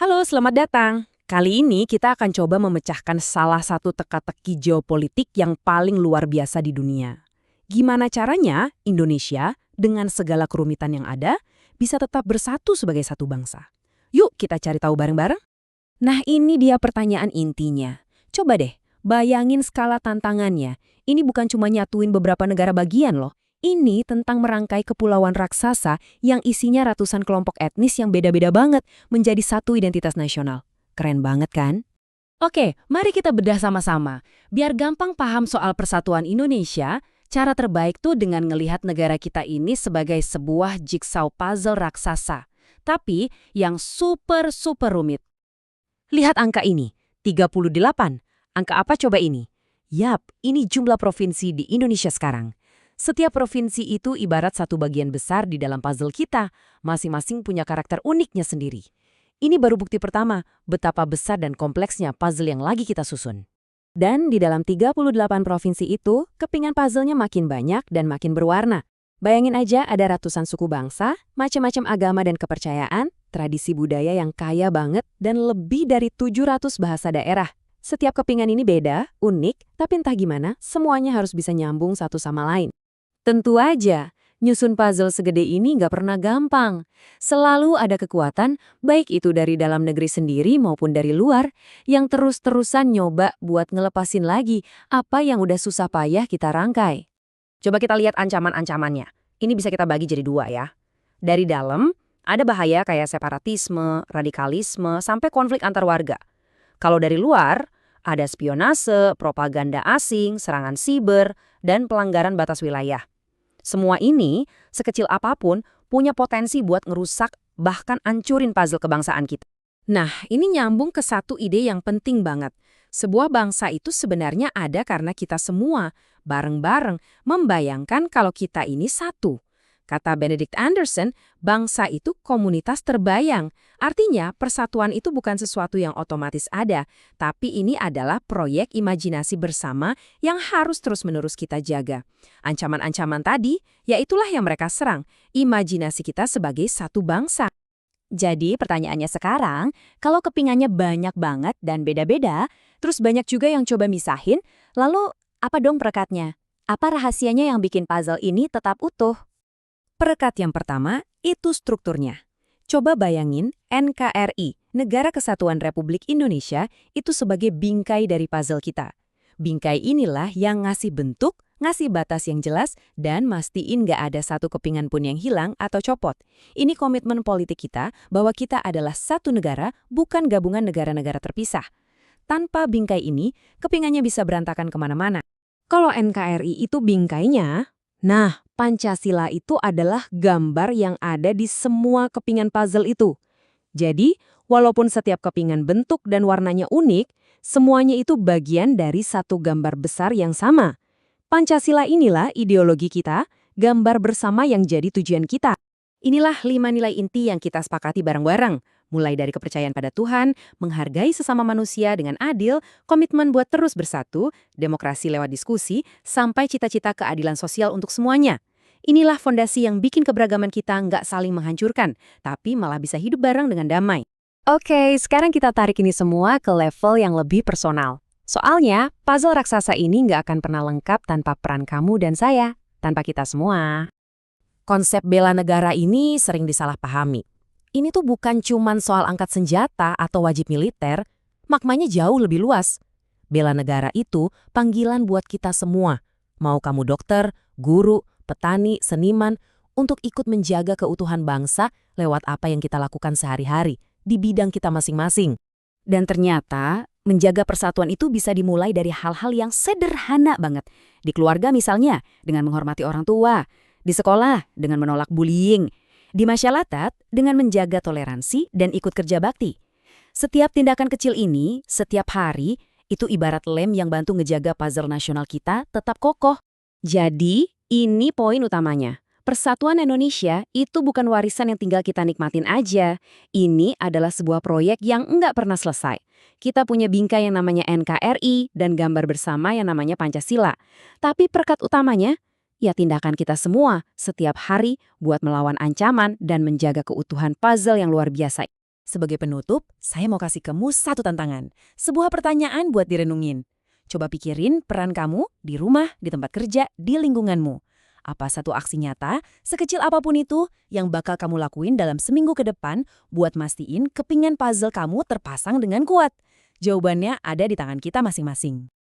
Halo, selamat datang. Kali ini kita akan coba memecahkan salah satu teka-teki geopolitik yang paling luar biasa di dunia. Gimana caranya Indonesia, dengan segala kerumitan yang ada, bisa tetap bersatu sebagai satu bangsa? Yuk kita cari tahu bareng-bareng. Nah, ini dia pertanyaan intinya. Coba deh, bayangin skala tantangannya. Ini bukan cuma nyatuin beberapa negara bagian loh. Ini tentang merangkai kepulauan raksasa yang isinya ratusan kelompok etnis yang beda-beda banget menjadi satu identitas nasional. Keren banget kan? Oke, mari kita bedah sama-sama. Biar gampang paham soal persatuan Indonesia, cara terbaik tuh dengan ngelihat negara kita ini sebagai sebuah jigsaw puzzle raksasa. Tapi yang super rumit. Lihat angka ini, 38. Angka apa coba ini? Yap, ini jumlah provinsi di Indonesia sekarang. Setiap provinsi itu ibarat satu bagian besar di dalam puzzle kita, masing-masing punya karakter uniknya sendiri. Ini baru bukti pertama betapa besar dan kompleksnya puzzle yang lagi kita susun. Dan di dalam 38 provinsi itu, kepingan puzzle-nya makin banyak dan makin berwarna. Bayangin aja ada ratusan suku bangsa, macam-macam agama dan kepercayaan, tradisi budaya yang kaya banget, dan lebih dari 700 bahasa daerah. Setiap kepingan ini beda, unik, tapi entah gimana, semuanya harus bisa nyambung satu sama lain. Tentu aja, nyusun puzzle segede ini nggak pernah gampang. Selalu ada kekuatan, baik itu dari dalam negeri sendiri maupun dari luar, yang terus-terusan nyoba buat ngelepasin lagi apa yang udah susah payah kita rangkai. Coba kita lihat ancaman-ancamannya. Ini bisa kita bagi jadi dua ya. Dari dalam, ada bahaya kayak separatisme, radikalisme, sampai konflik antar warga. Kalau dari luar, ada spionase, propaganda asing, serangan siber, dan pelanggaran batas wilayah. Semua ini, sekecil apapun, punya potensi buat ngerusak, bahkan ancurin puzzle kebangsaan kita. Nah, ini nyambung ke satu ide yang penting banget. Sebuah bangsa itu sebenarnya ada karena kita semua, bareng-bareng, membayangkan kalau kita ini satu. Kata Benedict Anderson, bangsa itu komunitas terbayang. Artinya, persatuan itu bukan sesuatu yang otomatis ada, tapi ini adalah proyek imajinasi bersama yang harus terus-menerus kita jaga. Ancaman-ancaman tadi, ya itulah yang mereka serang, imajinasi kita sebagai satu bangsa. Jadi pertanyaannya sekarang, kalau kepingannya banyak banget dan beda-beda, terus banyak juga yang coba misahin, lalu apa dong perekatnya? Apa rahasianya yang bikin puzzle ini tetap utuh? Perekat yang pertama, itu strukturnya. Coba bayangin NKRI, Negara Kesatuan Republik Indonesia, itu sebagai bingkai dari puzzle kita. Bingkai inilah yang ngasih bentuk, ngasih batas yang jelas, dan mastiin nggak ada satu kepingan pun yang hilang atau copot. Ini komitmen politik kita bahwa kita adalah satu negara, bukan gabungan negara-negara terpisah. Tanpa bingkai ini, kepingannya bisa berantakan kemana-mana. Kalau NKRI itu bingkainya, nah, Pancasila itu adalah gambar yang ada di semua kepingan puzzle itu. Jadi, walaupun setiap kepingan bentuk dan warnanya unik, semuanya itu bagian dari satu gambar besar yang sama. Pancasila inilah ideologi kita, gambar bersama yang jadi tujuan kita. Inilah 5 nilai inti yang kita sepakati bareng-bareng. Mulai dari kepercayaan pada Tuhan, menghargai sesama manusia dengan adil, komitmen buat terus bersatu, demokrasi lewat diskusi, sampai cita-cita keadilan sosial untuk semuanya. Inilah fondasi yang bikin keberagaman kita nggak saling menghancurkan, tapi malah bisa hidup bareng dengan damai. Oke, sekarang kita tarik ini semua ke level yang lebih personal. Soalnya, puzzle raksasa ini nggak akan pernah lengkap tanpa peran kamu dan saya, tanpa kita semua. Konsep bela negara ini sering disalahpahami. Ini tuh bukan cuman soal angkat senjata atau wajib militer, maknanya jauh lebih luas. Bela negara itu panggilan buat kita semua. Mau kamu dokter, guru, petani, seniman, untuk ikut menjaga keutuhan bangsa lewat apa yang kita lakukan sehari-hari di bidang kita masing-masing. Dan ternyata, menjaga persatuan itu bisa dimulai dari hal-hal yang sederhana banget. Di keluarga misalnya, dengan menghormati orang tua. Di sekolah, dengan menolak bullying. Di masyarakat, dengan menjaga toleransi dan ikut kerja bakti. Setiap tindakan kecil ini, setiap hari, itu ibarat lem yang bantu ngejaga puzzle nasional kita tetap kokoh. Jadi, ini poin utamanya. Persatuan Indonesia itu bukan warisan yang tinggal kita nikmatin aja. Ini adalah sebuah proyek yang nggak pernah selesai. Kita punya bingkai yang namanya NKRI dan gambar bersama yang namanya Pancasila. Tapi perekat utamanya, ya tindakan kita semua setiap hari buat melawan ancaman dan menjaga keutuhan puzzle yang luar biasa. Sebagai penutup, saya mau kasih kamu satu tantangan. Sebuah pertanyaan buat direnungin. Coba pikirin peran kamu di rumah, di tempat kerja, di lingkunganmu. Apa satu aksi nyata, sekecil apapun itu, yang bakal kamu lakuin dalam seminggu ke depan buat mastiin kepingan puzzle kamu terpasang dengan kuat? Jawabannya ada di tangan kita masing-masing.